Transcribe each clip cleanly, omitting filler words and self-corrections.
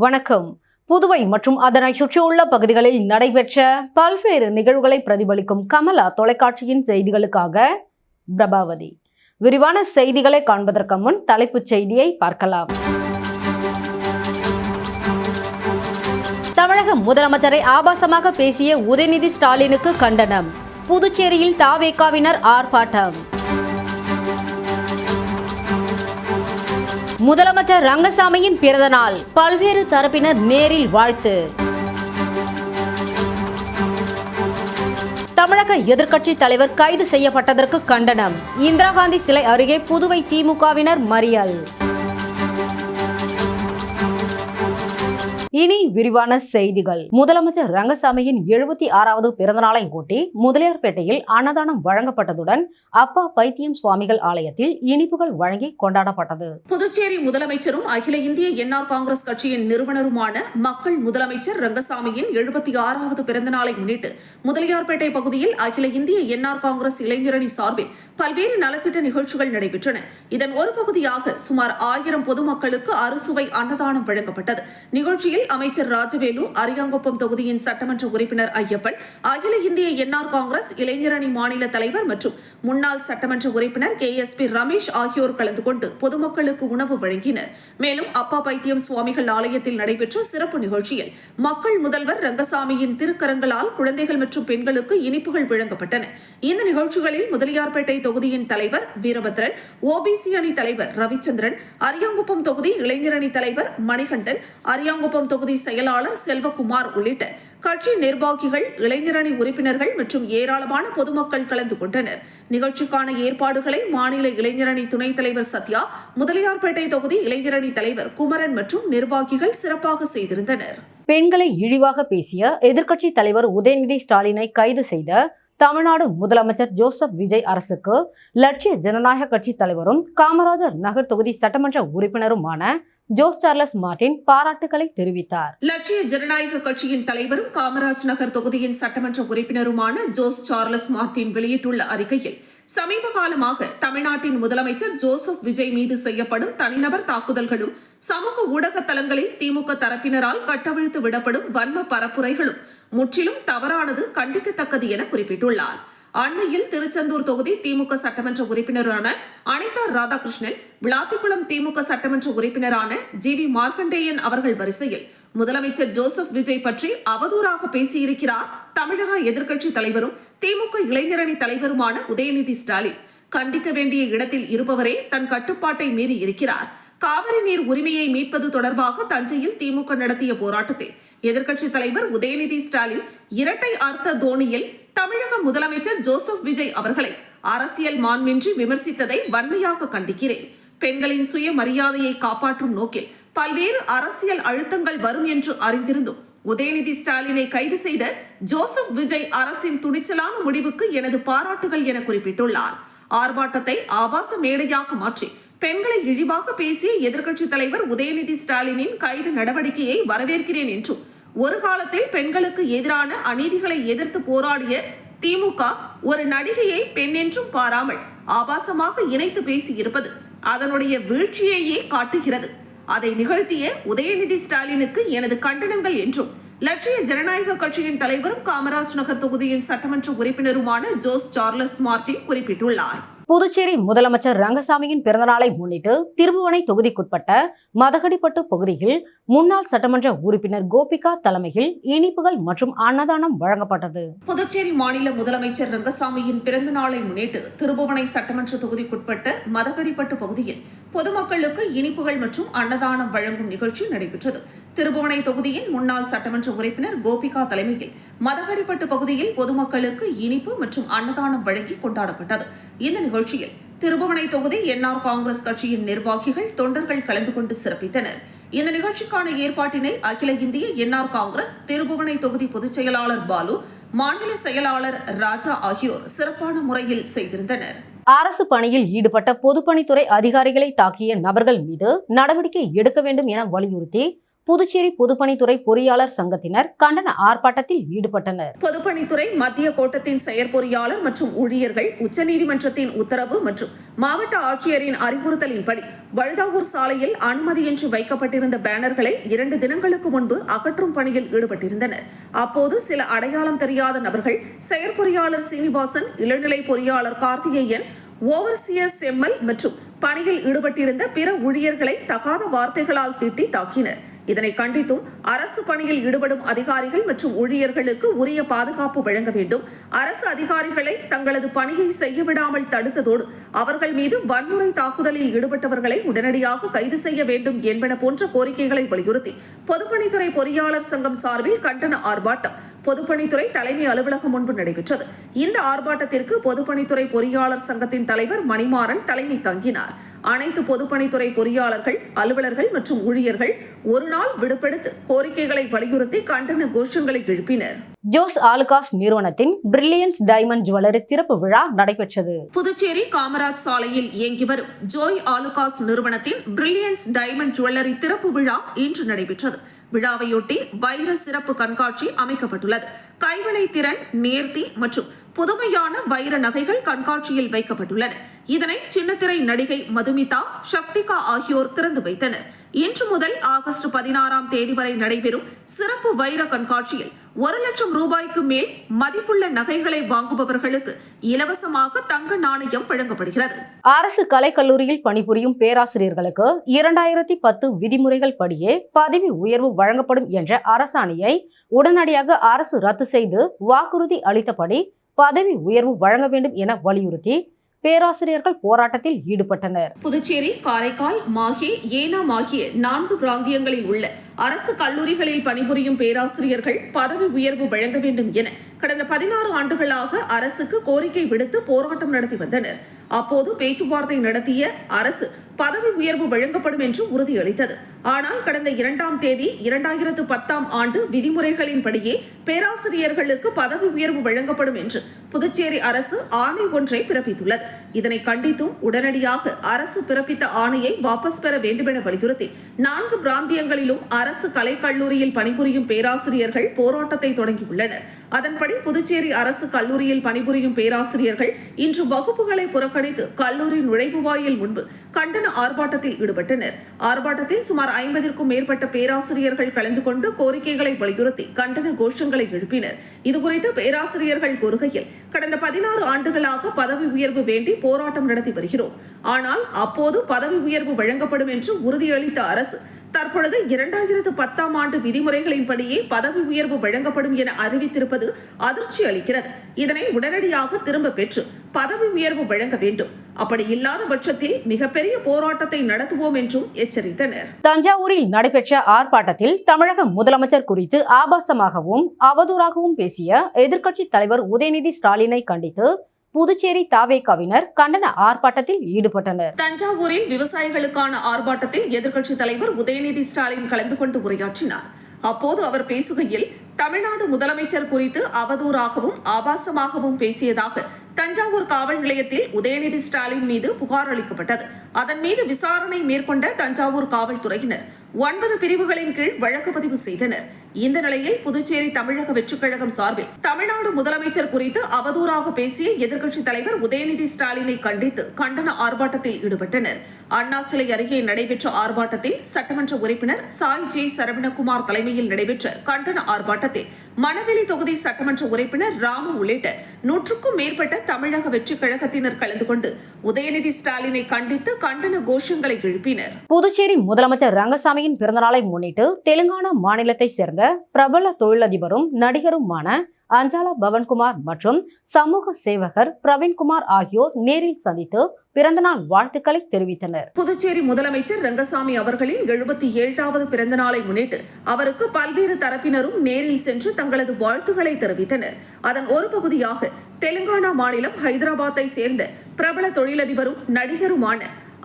வணக்கம். புதுவை மற்றும் அதனை சுற்றியுள்ள பகுதிகளில் நடைபெற்ற பல்வேறு நிகழ்வுகளை பிரதிபலிக்கும் கமலா தொலைக்காட்சியின் செய்திகளுக்காக பிரபாவதி. விரிவான செய்திகளை காண்பதற்கு முன் தலைப்புச் செய்தியை பார்க்கலாம். தமிழக முதலமைச்சரை ஆபாசமாக பேசிய உதயநிதி ஸ்டாலினுக்கு கண்டனம். புதுச்சேரியில் தாவேகாவினர் ஆர்ப்பாட்டம். முதலமைச்சர் ரங்கசாமியின் பிறந்த நாள், பல்வேறு தரப்பினர் நேரில் வாழ்த்து. தமிழக எதிர்க்கட்சி தலைவர் கைது செய்யப்பட்டதற்கு கண்டனம். இந்திரா காந்தி சிலை அருகே புதுவை திமுகவினர் மறியல். இனி விரிவான செய்திகள். முதலமைச்சர் ரங்கசாமியின் 76வது பிறந்தநாளை ஒட்டி முதலியார்பேட்டையில் அன்னதானம் வழங்கப்பட்டதுடன் அப்பா பைத்தியம் சுவாமிகள் ஆலயத்தில் இனிப்புகள் வழங்கி கொண்டாடப்பட்டது. புதுச்சேரி முதலமைச்சரும் அகில இந்திய என்ஆர் காங்கிரஸ் கட்சியின் நிறுவனருமான மக்கள் முதலமைச்சர் ரங்கசாமியின் 76வது பிறந்தநாளை முன்னிட்டு முதலியார்பேட்டை பகுதியில் அகில இந்திய என்ஆர் காங்கிரஸ் இளைஞரணி சார்பில் பல்வேறு நலத்திட்ட நிகழ்ச்சிகள் நடைபெற்றன. இதன் ஒரு பகுதியாக சுமார் 1000 பொதுமக்களுக்கு அறுசுவை அன்னதானம் வழங்கப்பட்டது. நிகழ்ச்சியில் அமைச்சர் ராஜவேலு, அரியாங்குப்பம் தொகுதியின் சட்டமன்ற உறுப்பினர் ஐயப்பன், அகில இந்திய என்ஆர் காங்கிரஸ் இளைஞரணி மாநில தலைவர் மற்றும் முன்னாள் சட்டமன்ற உறுப்பினர் KSP ரமேஷ் ஆகியோர் கலந்து கொண்டு பொதுமக்களுக்கு உணவு வழங்கினர். மேலும் அப்பா பைத்தியம் சுவாமிகள் ஆலயத்தில் நடைபெற்ற சிறப்பு நிகழ்ச்சியில் மக்கள் முதல்வர் ரங்கசாமியின் திருக்கரங்களால் குழந்தைகள் மற்றும் பெண்களுக்கு இனிப்புகள் வழங்கப்பட்டன. இந்த நிகழ்ச்சிகளில் முதலியார்பேட்டை தொகுதியின் தலைவர் வீரபத்ரன், OBC அணி தலைவர் ரவிச்சந்திரன், அரியாங்குப்பம் தொகுதி இளைஞரணி தலைவர் மணிகண்டன், அரியாங்குப்பம் தொகுதி செயலாளர் செல்வகுமார் உள்ளிட்ட கட்சி நிர்வாகிகள், இளைஞரணி உறுப்பினர்கள் மற்றும் ஏராளமான பொதுமக்கள் கலந்து கொண்டனர். நிகழ்ச்சிக்கான ஏற்பாடுகளை மாநில இளைஞரணி துணைத் தலைவர் சத்யா, முதலியார்பேட்டை தொகுதி இளைஞரணி தலைவர் குமரன் மற்றும் நிர்வாகிகள் சிறப்பாக செய்திருந்தனர். பெண்களை இழிவாக பேசிய எதிர்க்கட்சி தலைவர் உதயநிதி ஸ்டாலினை கைது செய்த தமிழ்நாடு முதலமைச்சர் ஜோசப் விஜய் அரசுக்கு லட்சிய ஜனநாயக கட்சி தலைவரும் காமராஜர் நகர் தொகுதி சட்டமன்ற உறுப்பினருமான ஜோஸ் சார்லஸ் மார்டின் பாராட்டுகளை தெரிவித்தார். லட்சிய ஜனநாயக கட்சியின் தலைவரும் காமராஜ் நகர் தொகுதியின் சட்டமன்ற உறுப்பினருமான ஜோஸ் சார்லஸ் மார்டின் வெளியிட்டுள்ள அறிக்கையில், சமீப காலமாக தமிழ்நாட்டின் முதலமைச்சர் ஜோசப் விஜய் மீது செய்யப்படும் தனிநபர் தாக்குதல்களும் சமூக ஊடக தளங்களில் திமுக தரப்பினரால் கட்டவிழ்த்து விடப்படும் வன்ம பரப்புரைகளும் முற்றிலும் தவறானது, கண்டிக்கத்தக்கது என குறிப்பிட்டுள்ளார். அண்மையில் திருச்செந்தூர் தொகுதி திமுக சட்டமன்ற உறுப்பினரான அனிதா ராதாகிருஷ்ணன், விளாத்திக்குளம் திமுக சட்டமன்ற உறுப்பினரான GV மார்க்கண்டேயன் அவர்கள் வரிசையில் முதலமைச்சர் ஜோசப் விஜய் பற்றி அவதூறாக பேசியிருக்கிறார் தமிழக எதிர்க்கட்சி தலைவரும் திமுக இளைஞரணி தலைவருமான உதயநிதி ஸ்டாலின். கண்டிக்க வேண்டிய இடத்தில் இருப்பவரே தன் கட்டுப்பாட்டை மீறி இருக்கிறார். காவிரி நீர் உரிமையை மீட்பது தொடர்பாக தஞ்சையில் திமுக நடத்திய போராட்டத்தில் எதிர்க்கட்சி தலைவர் உதயநிதி ஸ்டாலின் இரட்டை அர்த்த தோணியில் தமிழக முதலமைச்சர் ஜோசப் விஜய் அவர்களை அரசியல் மாண்பின்றி விமர்சித்ததை வன்மையாக கண்டிக்கிறேன். பெண்களின் சுயமரியாதையை காப்பாற்றும் நோக்கில் பல்வேறு அரசியல் அழுத்தங்கள் வரும் என்று அறிந்திருந்தும் உதயநிதி ஸ்டாலினை கைது செய்த ஜோசப் விஜய் அரசின் துணிச்சலான முடிவுக்கு எனது பாராட்டுகள் என குறிப்பிட்டுள்ளார். ஆர்ப்பாட்டத்தை ஆபாச மேடையாக மாற்றி பெண்களை இழிவாக பேசிய எதிர்க்கட்சி தலைவர் உதயநிதி ஸ்டாலினின் கைது நடவடிக்கையை வரவேற்கிறேன் என்றும், ஒரு காலத்தில் பெண்களுக்கு எதிரான அநீதிகளை எதிர்த்து போராடிய திமுக ஒரு நடிகையை பெண் என்றும் பாராமல் ஆபாசமாக இணைத்து பேசியிருப்பது அதனுடைய வீழ்ச்சியையே காட்டுகிறது. அதை நிகழ்த்திய உதயநிதி ஸ்டாலினுக்கு எனது கண்டனங்கள் என்றும் லட்சிய ஜனநாயக கட்சியின் தலைவரும் காமராஜ் நகர் தொகுதியின் சட்டமன்ற உறுப்பினருமான ஜோஸ் சார்லஸ் மார்டின் குறிப்பிட்டுள்ளார். புதுச்சேரி முதலமைச்சர் ரங்கசாமியின் பிறந்தநாளை முன்னிட்டு திருபுவனை தொகுதிக்குட்பட்ட மதகடிப்பட்டு பகுதியில் முன்னாள் சட்டமன்ற உறுப்பினர் கோபிகா தலைமையில் இனிப்புகள் மற்றும் அன்னதானம் வழங்கப்பட்டது. புதுச்சேரி மாநில முதலமைச்சர் ரங்கசாமியின் பிறந்த நாளை முன்னிட்டு திருபுவனை சட்டமன்ற தொகுதிக்குட்பட்ட மதகடிப்பட்டு பகுதியில் பொதுமக்களுக்கு இனிப்புகள் மற்றும் அன்னதானம் வழங்கும் நிகழ்ச்சி நடைபெற்றது. திருபுவனை தொகுதியின் முன்னாள் சட்டமன்ற உறுப்பினர் கோபிகா தலைமையில் மதகடிப்பட்டு பகுதியில் பொதுமக்களுக்கு இனிப்பு மற்றும் அன்னதானம் வழங்கி கொண்டாடப்பட்டது. இந்த நிகழ்ச்சியில் திருபுவனை தொகுதி என்ஆர் காங்கிரஸ் கட்சியின் நிர்வாகிகள், தொண்டர்கள் கலந்து கொண்டு சிறப்பித்தனர். இந்த நிகழ்ச்சிக்கான ஏற்பாட்டினை அகில இந்திய என்ஆர் காங்கிரஸ் திருபுவனை தொகுதி பொதுச் செயலாளர் பாலு, மாநில செயலாளர் ராஜா ஆகியோர் சிறப்பான முறையில் செய்திருந்தனர். அரசு பணியில் ஈடுபட்ட பொதுப்பணித்துறை அதிகாரிகளை தாக்கிய நபர்கள் மீது நடவடிக்கை எடுக்க வேண்டும் என வலியுறுத்தி புதுச்சேரி பொதுப்பணித்துறை பொறியாளர் சங்கத்தினர் கண்டன ஆர்ப்பாட்டத்தில் ஈடுபட்டனர். பொதுப்பணித்துறை மத்திய கோட்டத்தின் செயற்பொறியாளர் மற்றும் ஊழியர்கள் உச்சநீதிமன்றத்தின் உத்தரவு மற்றும் மாவட்ட ஆட்சியரின் அறிவுறுத்தலின்படி வழுதாவூர் சாலையில் அனுமதியின்றி வைக்கப்பட்டிருந்த பேனர்களை 2 தினங்களுக்கு முன்பு அகற்றும் பணியில் ஈடுபட்டிருந்தனர். அப்போது சில அடையாளம் தெரியாத நபர்கள் செயற்பொறியாளர் சீனிவாசன், இளநிலை பொறியாளர் கார்த்திகேயன், ஓவர்சியர் செம்மல் மற்றும் பணியில் ஈடுபட்டிருந்த பிற ஊழியர்களை தகாத வார்த்தைகளால் திட்டி தாக்கினர். இதனை கண்டித்தும் அரசு பணியில் ஈடுபடும் அதிகாரிகள் மற்றும் ஊழியர்களுக்கு உரிய பாதுகாப்பு வழங்க வேண்டும், அரசு அதிகாரிகளை தங்களது பணியை செய்ய விடாமல் தடுத்ததோடு அவர்கள் மீது வன்முறை தாக்குதலில் ஈடுபட்டவர்களை உடனடியாக கைது செய்ய வேண்டும் என்பன போன்ற கோரிக்கைகளை வலியுறுத்தி பொதுப்பணித்துறை பொறியாளர் சங்கம் சார்பில் கண்டன ஆர்ப்பாட்டம் பொதுப்பணித்துறை தலைமை அலுவலகம் முன்பு நடைபெற்றது. இந்த ஆர்ப்பாட்டத்திற்கு பொதுப்பணித்துறை பொறியாளர் சங்கத்தின் தலைவர் மணிமாறன் தலைமை தாங்கினார். அனைத்து பொதுப்பணித்துறை பொறியாளர்கள், அலுவலர்கள் மற்றும் ஊழியர்கள் ஒரு நாள் விடுபெடுத்து கோரிக்கைகளை வலியுறுத்தி கண்டன கோஷங்களை எழுப்பினர். ஜோஸ் ஆலுகாஸ் நிறுவனத்தின் பிரில்லியன்ஸ் டைமண்ட் ஜுவல்லரி திறப்பு விழா நடைபெற்றது. புதுச்சேரி காமராஜ் சாலையில் இயங்கி வரும் ஜோய் ஆலுகாஸ் நிறுவனத்தின் பிரில்லியன்ஸ் டைமண்ட் ஜுவல்லரி திறப்பு விழா இன்று நடைபெற்றது. விழாவையொட்டி வைர சிறப்பு கண்காட்சி அமைக்கப்பட்டுள்ளது. கைவினை திறன், நேர்த்தி மற்றும் புதுமையான வைர நகைகள் கண்காட்சியில் வைக்கப்பட்டுள்ளன. இதனை சின்னத்திரை நடிகை மதுமிதா, சக்திகா ஆகியோர் திறந்து வைத்தனர். இன்று முதல் ஆகஸ்ட் 16ஆம் தேதி வரை நடைபெறும் சிறப்பு வைர கண்காட்சியில் 1 லட்சம் ரூபாய்க்கு மேல் மதிப்புள்ள நகைகளை வாங்குபவர்களுக்கு இலவசமாக தங்க நாணயம் வழங்கப்படுகிறது. அரசு கலைக்கல்லூரியில் பணிபுரியும் பேராசிரியர்களுக்கு 2010 விதிமுறைகள் படியே பதவி உயர்வு வழங்கப்படும் என்ற அரசாணையை உடனடியாக அரசு ரத்து செய்து வாக்குறுதி அளித்தபடி பதவி உயர்வு வழங்க வேண்டும் என வலியுறுத்தி பேராசிரியர்கள் போராட்டத்தில் ஈடுபட்டனர். புதுச்சேரி, காரைக்கால், மாஹே, ஏனாம் ஆகிய 4 பிராந்தியங்களில் உள்ள அரசு கல்லூரிகளில் பணிபுரியும் பேராசிரியர்கள் பதவி உயர்வு வழங்க வேண்டும் என கடந்த 16 ஆண்டுகளாக அரசுக்கு கோரிக்கை விடுத்து போராட்டம் நடத்தி வந்தனர். அப்போது பேச்சுவார்த்தை நடத்திய அரசு பதவி உயர்வு வழங்கப்படும் என்று உறுதியளித்தது. ஆனால் கடந்த 2ஆம் தேதி 2010ஆம் ஆண்டு விதிமுறைகளின்படியே பேராசிரியர்களுக்கு பதவி உயர்வு வழங்கப்படும் என்று புதுச்சேரி அரசு ஆணை ஒன்றை பிறப்பித்துள்ளது. இதனை கண்டித்தும் உடனடியாக அரசு பிறப்பித்த ஆணையை வாபஸ் பெற வேண்டுமென வலியுறுத்தி 4 பிராந்தியங்களிலும் அரசு கலைக்கல்லூரியில் பணிபுரியும் பேராசிரியர்கள் போராட்டத்தை தொடங்கியுள்ளனர். அதன்படி புதுச்சேரி அரசு கல்லூரியில் பணிபுரியும் பேராசிரியர்கள் இன்று வகுப்புகளை புறக்கணித்து கல்லூரி நுழைவு வாயில் முன்பு கண்டன ஆர்ப்பாட்டத்தில் ஈடுபட்டனர். ஆர்ப்பாட்டத்தில் சுமார் 50க்கும் மேற்பட்ட பேராசிரியர்கள் கலந்து கொண்டு கோரிக்கைகளை வலியுறுத்தி கண்டன கோஷங்களை எழுப்பினர். இதுகுறித்து பேராசிரியர்கள் கூறுகையில், கடந்த 16 ஆண்டுகளாக பதவி உயர்வு வேண்டி போராட்டம் நடத்தி வருகிறோம். ஆனால் அப்போது பதவி உயர்வு வழங்கப்படும் என்று உறுதியளித்த அரசு தற்பொழுது 2010ஆம் ஆண்டு விதிமுறைகளின்படியே பதவி உயர்வு வழங்கப்படும் என அறிவித்திருப்பது அதிர்ச்சி அளிக்கிறது. இதனை உடனடியாக திரும்ப பெற்று பதவி உயர்வு வழங்க வேண்டும். அப்படி இல்லாத பட்சத்தில் மிகப்பெரிய போராட்டத்தை நடத்துவோம் என்றும் எச்சரித்தனர். தஞ்சாவூரில் நடைபெற்ற ஆர்ப்பாட்டத்தில் தமிழக முதலமைச்சர் குறித்து ஆபாசமாகவும் அவதூறாகவும் பேசிய எதிர்க்கட்சி தலைவர் உதயநிதி ஸ்டாலினை கண்டித்து புதுச்சேரி தாவேகாவினர் கண்டன ஆர்ப்பாட்டத்தில் ஈடுபட்டனர். தஞ்சாவூரில் விவசாயிகளுக்கான ஆர்ப்பாட்டத்தில் எதிர்க்கட்சி தலைவர் உதயநிதி ஸ்டாலின் கலந்து கொண்டு உரையாற்றினார். அப்போது அவர் பேசுகையில், தமிழ்நாடு முதலமைச்சர் குறித்து அவதூறாகவும் ஆபாசமாகவும் பேசியதாக தஞ்சாவூர் காவல் நிலையத்தில் உதயநிதி ஸ்டாலின் மீது புகார் அளிக்கப்பட்டது. அதன் மீது விசாரணை மேற்கொண்ட தஞ்சாவூர் காவல்துறையினர் 9 பிரிவுகளின் கீழ் வழக்கு பதிவு செய்தனர். இந்த நிலையில் புதுச்சேரி தமிழக வெற்றிக் கழகம் சார்பில் தமிழ்நாடு முதலமைச்சர் குறித்து அவதூறாக பேசிய எதிர்க்கட்சி தலைவர் உதயநிதி ஸ்டாலினை கண்டித்து கண்டன ஆர்ப்பாட்டத்தில் ஈடுபட்டனர். அண்ணா சிலை அருகே நடைபெற்ற ஆர்ப்பாட்டத்தில் சட்டமன்ற உறுப்பினர் சாய் ஜே சரவணகுமார் தலைமையில் நடைபெற்ற கண்டன ஆர்ப்பாட்டத்தில் மணவெளி தொகுதி சட்டமன்ற உறுப்பினர் ராமு உள்ளிட்ட 100க்கும் மேற்பட்ட தமிழக வெற்றிக் கழகத்தினர் கலந்து கொண்டு உதயநிதி ஸ்டாலினை கண்டித்து கண்டன கோஷங்களை எழுப்பினர். புதுச்சேரி முதலமைச்சர் ரங்கசாமியின் பிறந்தநாளை முன்னிட்டு தெலுங்கானா மாநிலத்தை சேர்ந்த பிரபல தொழிலதிபரும் நடிகருமான அஞ்சாலா பவன்குமார் மற்றும் சமூக சேவகர் பிரவீன்குமார் ஆகியோர் நேரில் சந்தித்து பிறந்தநாள் வாழ்த்துக்களை தெரிவித்தனர். புதுச்சேரி முதலமைச்சர் ரங்கசாமி அவர்களின் 77வது பிறந்த நாளை முன்னிட்டு அவருக்கு பல்வேறு தரப்பினரும் நேரில் சென்று தங்களது வாழ்த்துக்களை தெரிவித்தனர். அதன் ஒரு பகுதியாக தெலுங்கானா மாநிலம் ஹைதராபாத்தை சேர்ந்த பிரபல தொழிலதிபரும் நடிகருமான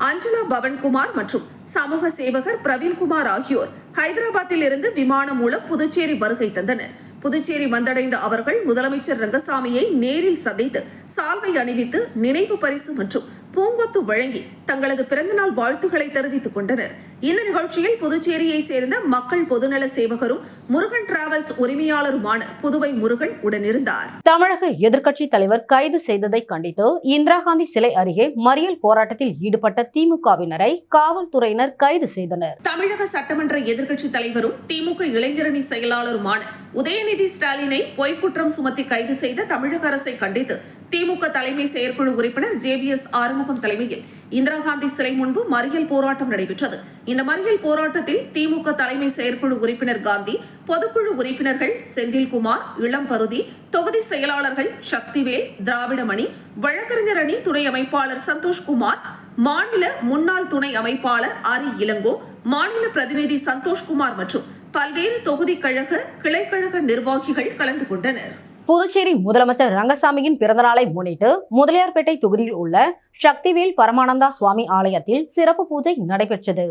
அஞ்சலா பவன்குமார் மற்றும் சமூக சேவகர் பிரவீன்குமார் ஆகியோர் ஹைதராபாத்தில் இருந்து விமானம் மூலம் புதுச்சேரி வருகை தந்தனர். புதுச்சேரி வந்தடைந்த அவர்கள் முதலமைச்சர் ரங்கசாமியை நேரில் சந்தித்து சால்வை அணிவித்து நினைவு பரிசு மற்றும் பூங்கொத்து வழங்கி தங்களது பிறந்தநாள் வாழ்த்துக்களை தெரிவித்துக் கொண்டனர். இந்த நிகழ்ச்சியில் புதுச்சேரியை சேர்ந்த மக்கள் பொதுநல சேவகரும் முருகன் டிராவல்ஸ் உரிமையாளருமான புதுவை முருகன் உடனிருந்தார். தமிழக எதிர்க்கட்சி தலைவர் கைது செய்ததை கண்டித்து இந்திரா காந்தி சிலை அருகே மறியல் போராட்டத்தில் ஈடுபட்ட திமுகவினரை காவல்துறையினர் கைது செய்தனர். தமிழக சட்டமன்ற எதிர்க்கட்சி தலைவரும் திமுக இளைஞரணி செயலாளருமான உதயநிதி ஸ்டாலினை பொய்க்குற்றம் சுமத்தி கைது செய்த தமிழக அரசை கண்டித்து திமுக தலைமை செயற்குழு உறுப்பினர் JBS ஆறுமுகம் தலைமையில் இந்திரா காந்தி சிலை முன்பு மறியல் போராட்டம் நடைபெற்றது. இந்த மறியல் போராட்டத்தில் திமுக தலைமை செயற்குழு உறுப்பினர் காந்தி, பொதுக்குழு உறுப்பினர்கள் செந்தில்குமார், இளம்பருதி, தொகுதி செயலாளர்கள் சக்திவேல், திராவிடமணி, வழக்கறிஞர் அணி துணை அமைப்பாளர் சந்தோஷ்குமார், மாநில முன்னாள் துணை அமைப்பாளர் அரி இளங்கோ, மாநில பிரதிநிதி சந்தோஷ்குமார் மற்றும் பல்வேறு தொகுதி கழக கிளைக்கழக நிர்வாகிகள் கலந்து கொண்டனர். புதுச்சேரி முதலமைச்சர் ரங்கசாமியின் பிறந்தநாளை முன்னிட்டு முதலியார்பேட்டை தொகுதியில் உள்ள சக்திவேல் பரமானந்தா சுவாமி ஆலயத்தில் சிறப்பு பூஜை நடைபெற்றது.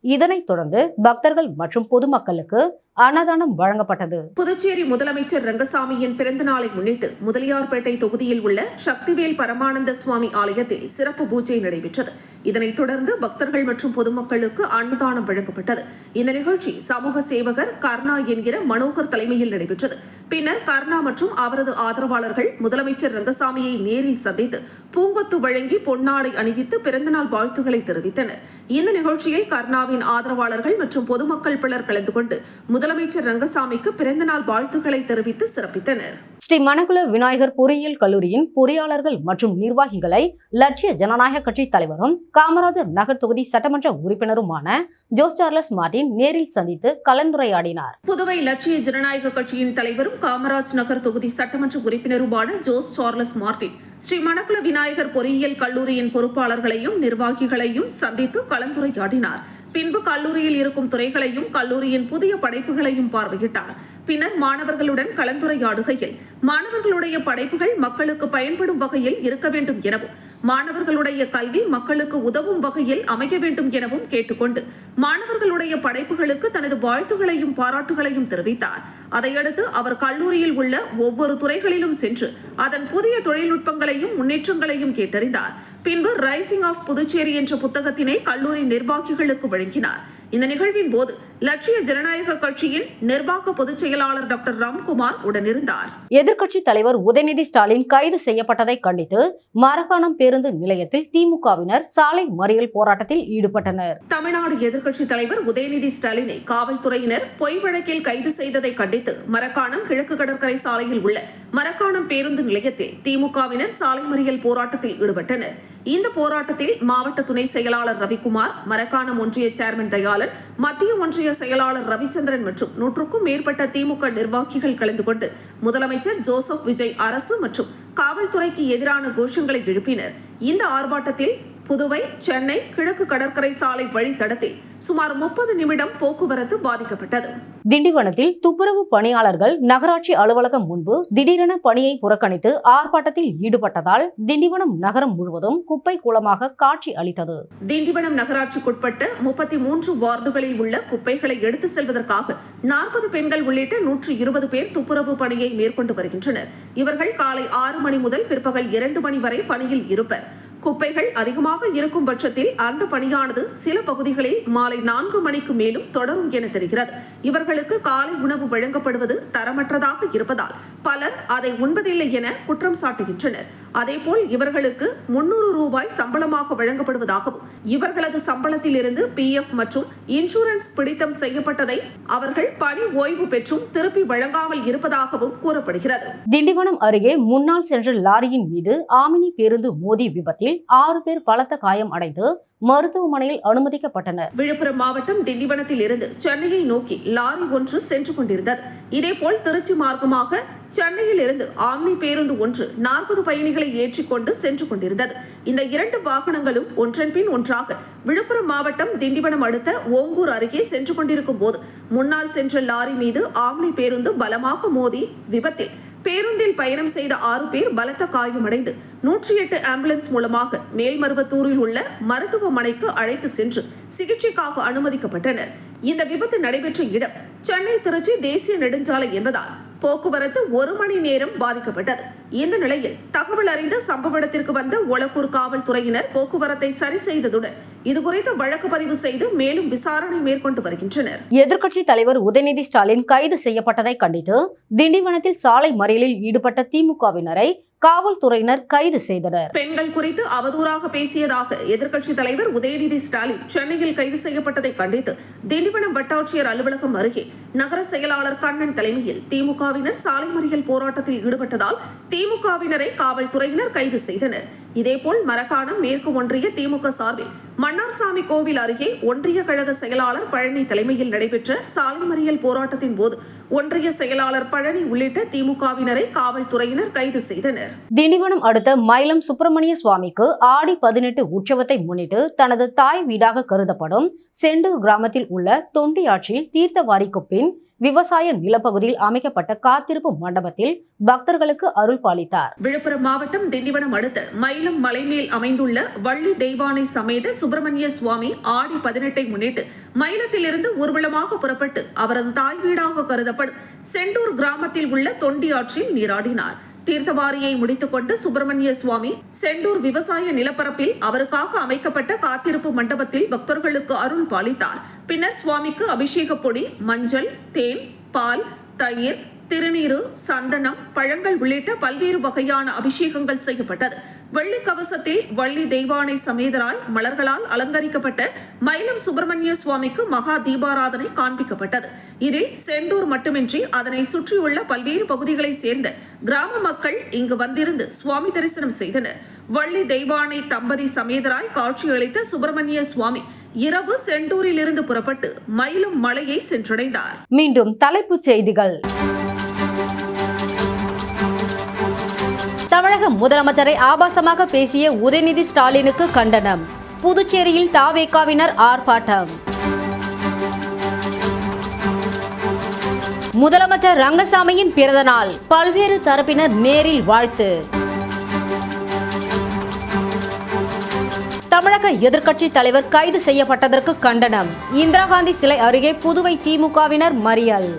இதனைத் தொடர்ந்து பக்தர்கள் மற்றும் பொதுமக்களுக்கு அன்னதானம் வழங்கப்பட்டது. புதுச்சேரி முதலமைச்சர் ரங்கசாமியின் பிறந்த நாளை முன்னிட்டு முதலியார்பேட்டை தொகுதியில் உள்ள சக்திவேல் பரமானந்த சுவாமி ஆலயத்தில் சிறப்பு பூஜை நடைபெற்றது. இதனைத் தொடர்ந்து பக்தர்கள் மற்றும் பொதுமக்களுக்கு அன்னதானம் வழங்கப்பட்டது. இந்த நிகழ்ச்சி சமூக சேவகர் கர்ணா என்கிற மனோகர் தலைமையில் நடைபெற்றது. பின்னர் கர்ணா மற்றும் அவரது ஆதரவாளர்கள் முதலமைச்சர் ரங்கசாமியை நேரில் சந்தித்து பூங்கொத்து வழங்கி பொன்னாடை அணிவித்து பிறந்தநாள் வாழ்த்துக்களை தெரிவித்தனர். இந்த நிகழ்ச்சியில் கர்ணாவின் ஆதரவாளர்கள் மற்றும் பொதுமக்கள் பலர் கலந்து கொண்டு முதலமைச்சர் ரங்கசாமிக்கு பிறந்தநாள் வாழ்த்துக்களை தெரிவித்து சிறப்பித்தனர். ஸ்ரீ மணக்குள விநாயகர் பொறியியல் கல்லூரியின் பொறியாளர்கள் மற்றும் நிர்வாகிகளை லட்சிய ஜனநாயக கட்சி தலைவரும் காமராஜர் நகர் தொகுதி சட்டமன்ற உறுப்பினருமான ஜோஸ் சார்லஸ் மார்டின் நேரில் சந்தித்து கலந்துரையாடினார். புதுவை லட்சிய ஜனநாயக கட்சியின் தலைவரும் காமராஜ் நகர் தொகுதி சட்டமன்ற உறுப்பினருமான Jose Charles Martin Sri Manakula Vinayagar பொறியியல் கல்லூரியின் பொறுப்பாளர்களையும் நிர்வாகிகளையும் சந்தித்து கலந்துரையாடினார். பின்பு கல்லூரியில் இருக்கும் துறைகளையும் கல்லூரியின் புதிய படைப்புகளையும் பார்வையிட்டார். பின்னர் மாணவர்களுடன் கலந்துரையாடுகையில் மாணவர்களுடைய படைப்புகள் மக்களுக்கு பயன்படும் வகையில் இருக்க வேண்டும் எனவும் மாணவர்களுடைய கல்வி மக்களுக்கு உதவும் வகையில் அமைய வேண்டும் எனவும் கேட்டுக்கொண்டு மாணவர்களுடைய படைப்புகளுக்கு தனது வாழ்த்துகளையும் பாராட்டுகளையும் தெரிவித்தார். அதையடுத்து அவர் கல்லூரியில் உள்ள ஒவ்வொரு துறைகளிலும் சென்று அதன் புதிய தொழில்நுட்பங்களையும் முன்னேற்றங்களையும் கேட்டறிந்தார். பின்பு ரைசிங் ஆஃப் புதுச்சேரி என்ற புத்தகத்தினை கல்லூரி நிர்வாகிகளுக்கு வழங்கினார். இந்த நிகழ்வின் போது லட்சிய ஜனநாயக கட்சியின் நிர்வாக பொதுச் செயலாளர் டாக்டர் ராம்குமார் உடனிருந்தார். எதிர்க்கட்சி தலைவர் உதயநிதி ஸ்டாலின் கைது செய்யப்பட்டதை கண்டித்து மரக்காணம் பேருந்து நிலையத்தில் திமுகவினர் சாலை மறியல் போராட்டத்தில் ஈடுபட்டனர். தமிழ்நாடு எதிர்க்கட்சி தலைவர் உதயநிதி ஸ்டாலினை காவல்துறையினர் பொய் வழக்கில் கைது செய்ததை கண்டித்து மரக்காணம் கிழக்கு கடற்கரை சாலையில் உள்ள மரக்காணம் பேருந்து நிலையத்தில் திமுகவினர் சாலை மறியல் போராட்டத்தில் ஈடுபட்டனர். இந்த போராட்டத்தில் மாவட்ட துணை செயலாளர் ரவிக்குமார், மரக்காணம் ஒன்றிய சேர்மன் தயாளன், மத்திய ஒன்றிய செயலாளர் ரவிச்சந்திரன் மற்றும் 100க்கும் மேற்பட்ட திமுக நிர்வாகிகள் கலந்து கொண்டு முதலமைச்சர் ஜோசப் விஜய் அரசு மற்றும் காவல்துறைக்கு எதிரான கோஷங்களை எழுப்பினர். இந்த ஆர்ப்பாட்டத்தில் புதுவை சென்னை கிழக்கு கடற்கரை சாலை வழித்தடத்தில் சுமார் 30 நிமிடம் போக்குவரத்து பாதிக்கப்பட்டது. திண்டிவனத்தில் துப்புரவு பணியாளர்கள் நகராட்சி அலுவலகம் முன்பு திடீரென பணியை புறக்கணித்து ஆர்ப்பாட்டத்தில் ஈடுபட்டதால் திண்டிவனம் நகரம் முழுவதும் குப்பை கூளமாக காட்சி அளித்தது. திண்டிவனம் நகராட்சிக்குட்பட்ட 33 வார்டுகளில் உள்ள குப்பைகளை எடுத்து செல்வதற்காக 40 பெண்கள் உள்ளிட்ட 120 பேர் துப்புரவு பணியை மேற்கொண்டு வருகின்றனர். இவர்கள் காலை 6 மணி முதல் பிற்பகல் 2 மணி வரை பணியில் இருப்பர். குப்பைகள் அதிகமாக இருக்கும் பட்சத்தில் அந்த பணியானது சில பகுதிகளில் மாலை 4 மணிக்கு மேலும் தொடரும் என தெரிகிறது. இவர்களுக்கு காலை உணவு வழங்கப்படுவது தரமற்றதாக இருப்பதால் பலர் அதை உண்பதில்லை என குற்றம் சாட்டுகின்றனர். அதேபோல் இவர்களுக்கு 300 ரூபாய் சம்பளமாக வழங்கப்படுவதாகவும் இவர்களது சம்பளத்தில் இருந்து PF மற்றும் இன்சூரன்ஸ் பிடித்தம் செய்யப்பட்டதை அவர்கள் பணி ஓய்வு பெற்றும் திருப்பி வழங்காமல் இருப்பதாகவும் கூறப்படுகிறது. திண்டிவனம் அருகே முன்னால் சென்ற லாரியின் மீது ஆமினி பேருந்து மோதி விபத்தில் 6 பேர் பலத்த காயம் அடைந்து மருத்துவமனையில் அனுமதிக்கப்பட்டனர். விழுப்புரம் மாவட்டம் திண்டிவனத்தில் இருந்து சென்னையை நோக்கி லாரி ஒன்று சென்று கொண்டிருந்தது. இதேபோல் திருச்சி மார்க்கமாக சென்னையில் இருந்து ஆம்னி பேருந்து ஒன்று 40 பயணிகளை ஏற்றிக்கொண்டு சென்று கொண்டிருந்தது. இந்த 2 வாகனங்களும் ஒன்றன் பின் ஒன்றாக விழுப்புரம் மாவட்டம் திண்டிவனம் அடுத்த ஓங்கூர் அருகே சென்று கொண்டிருக்கும் போது முன்னால் சென்ற லாரி மீது ஆம்னி பேருந்து பலமாக மோதி விபத்தில் பேருந்தில் பயணம் செய்த 6 பேர் பலத்த காயமடைந்து 108 ஆம்புலன்ஸ் மூலமாக மேல்மருவத்தூரில் உள்ள மருத்துவமனைக்கு அழைத்து சென்று சிகிச்சைக்காக அனுமதிக்கப்பட்டனர். இந்த விபத்து நடைபெற்ற இடம் சென்னை திருச்சி தேசிய நெடுஞ்சாலை என்பதால் போக்குவரத்து 1 மணி நேரம் பாதிக்கப்பட்டது. இந்த நிலையில் தகவல் அறிந்து சம்பவ இடத்திற்கு வந்த ஒலப்பூர் காவல்துறையினர் போக்குவரத்தை சரி செய்ததுடன் இதுகுறித்து வழக்கு பதிவு செய்து மேலும் விசாரணை மேற்கொண்டு வருகின்றனர். எதிர்க்கட்சி தலைவர் உதயநிதி ஸ்டாலின் கைது செய்யப்பட்டதை கண்டித்து திண்டிவனத்தில் சாலை மறியலில் ஈடுபட்ட திமுகவினரை காவல்துறையினர் கைது செய்தனர். பெண்கள் குறித்து அவதூறாக பேசியதாக எதிர்க்கட்சி தலைவர் உதயநிதி ஸ்டாலின் சென்னையில் கைது செய்யப்பட்டதை கண்டித்து திண்டிவனம் வட்டாட்சியர் அலுவலகம் அருகே நகர செயலாளர் கண்ணன் தலைமையில் திமுகவினர் சாலை மறியல் போராட்டத்தில் ஈடுபட்டதால் திமுகவினரை காவல்துறையினர் கைது செய்தனர். இதேபோல் மரக்காணம் மேற்கு ஒன்றிய திமுக சார்பில் மன்னார்சாமி கோவில் அருகே ஒன்றிய கழக செயலாளர் பழனி தலைமையில் நடைபெற்ற சாலை மறியல் போராட்டத்தின் போது ஒன்றிய செயலாளர் பழனி உள்ளிட்ட திமுகவினரை காவல்துறையினர் கைது செய்தனர். திண்டிவனம் அடுத்த மயிலம் சுப்பிரமணிய சுவாமிக்கு ஆடி 18 உற்சவத்தை முன்னிட்டு தனது தாய் வீடாக கருதப்படும் செண்டூர் கிராமத்தில் உள்ள தொண்டியாற்றில் தீர்த்தவாரிக்கு பின் விவசாய நிலப்பகுதியில் அமைக்கப்பட்ட காத்திருப்பு மண்டபத்தில் பக்தர்களுக்கு அருள் பாலித்தார். விழுப்புரம் மாவட்டம் திண்டிவனம் அடுத்த மயிலம் மலைமேல் அமைந்துள்ள வள்ளி தெய்வானை சமேத சுப்பிரமணிய சுவாமி ஆடி 18 முன்னிட்டு மயிலத்திலிருந்து ஊர்வலமாக புறப்பட்டு அவரது தாய் வீடாக கருதப்படும் செண்டூர் கிராமத்தில் உள்ள தொண்டியாற்றில் நீராடினார். தீர்த்தவாரியை முடித்துக் கொண்டு சுப்பிரமணிய சுவாமி செண்டூர் விவசாய நிலப்பரப்பில் அவருக்காக அமைக்கப்பட்ட காத்திருப்பு மண்டபத்தில் பக்தர்களுக்கு அருள் பாலித்தார். பின்னர் சுவாமிக்கு அபிஷேக பொடி, மஞ்சள், தேன், பால், தயிர், திருநீரு, சந்தனம், பழங்கள் உள்ளிட்ட பல்வேறு வகையான அபிஷேகங்கள் செய்யப்பட்டது. வெள்ளி கவசத்தில் வள்ளி தெய்வானை சமேதராய் மலர்களால் அலங்கரிக்கப்பட்ட மயிலம் சுப்பிரமணிய சுவாமிக்கு மகா தீபாராதனை காண்பிக்கப்பட்டது. இதில் செண்டூர் மட்டுமின்றி அதனை சுற்றியுள்ள பல்வேறு பகுதிகளை சேர்ந்த கிராம மக்கள் இங்கு வந்திருந்து சுவாமி தரிசனம் செய்தனர். வள்ளி தெய்வானை தம்பதி சமேதராய் காட்சியளித்த சுப்பிரமணிய சுவாமி இரவு செண்டூரில் இருந்து புறப்பட்டு மயிலம் மலையை சென்றடைந்தார். மீண்டும் தலைப்புச் செய்திகள். தமிழக முதலமைச்சரை ஆபாசமாக பேசிய உதயநிதி ஸ்டாலினுக்கு கண்டனம். புதுச்சேரியில் தாவேகாவினர் ஆர்ப்பாட்டம். முதலமைச்சர் ரங்கசாமியின் பிறந்த நாள், பல்வேறு தரப்பினர் நேரில் வாழ்த்து. தமிழக எதிர்க்கட்சி தலைவர் கைது செய்யப்பட்டதற்கு கண்டனம். இந்திரா காந்தி சிலை அருகே புதுவை திமுகவினர் மறியல்.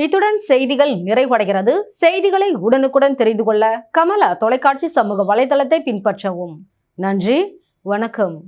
இத்துடன் செய்திகள் நிறைவடைகிறது. செய்திகளை உடனுக்குடன் தெரிந்து கொள்ள கமலா தொலைக்காட்சி சமூக வலைதளத்தை பின்பற்றவும். நன்றி, வணக்கம்.